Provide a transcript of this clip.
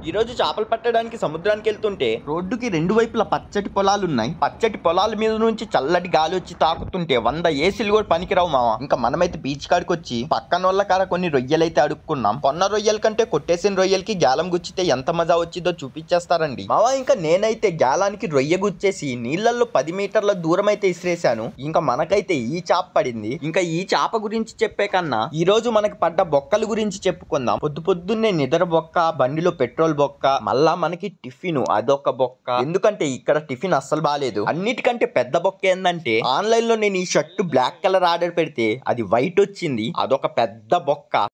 ఈ రోజు చేపలు పట్టడానికి సముద్రానికి వెళ్తుంటే రోడ్డుకి రెండు వైపులా పచ్చటి పొలాలు ఉన్నాయి. పచ్చటి పొలాల మీద నుంచి చల్లటి గాలి వచ్చి తాకుతుంటే 100 ఏసీలు కూడా పనికిరావు మామ. ఇంకా మనమైతే బీచ్ కాడికి వచ్చి పక్కన వాళ్ళ కాడ కొన్ని రొయ్యలైతే అడుక్కున్నాం. కొన్న రొయ్యల కంటే కొట్టేసిన రొయ్యలకి గాలం గుచ్చితే ఎంత మజా వచ్చిందో చూపించేస్తారండి మామ. ఇంకా నేనైతే గాలానికి రొయ్య గుచ్చేసి నీళ్ళల్లో 10 మీటర్ల దూరం అయితే ఇసిరేసాను. ఇంకా మనకైతే ఈ చేప పడింది. ఇంకా ఈ చేప గురించి చెప్పే కన్నా ఈ రోజు మనకి పడ్డ బొక్కల గురించి చెప్పుకుందాం. పొద్దున్నే నిద్ర బొక్క, బండిలో పెట్రోల్ బొక్క, మళ్ళా మనకి టిఫిన్ అదొక బొక్క. ఎందుకంటే ఇక్కడ టిఫిన్ అస్సలు బాలేదు. అన్నిటికంటే పెద్ద బొక్క ఏంటంటే ఆన్లైన్ లో నేను ఈ షర్ట్ బ్లాక్ కలర్ ఆర్డర్ పెడితే అది వైట్ వచ్చింది. అదొక పెద్ద బొక్క.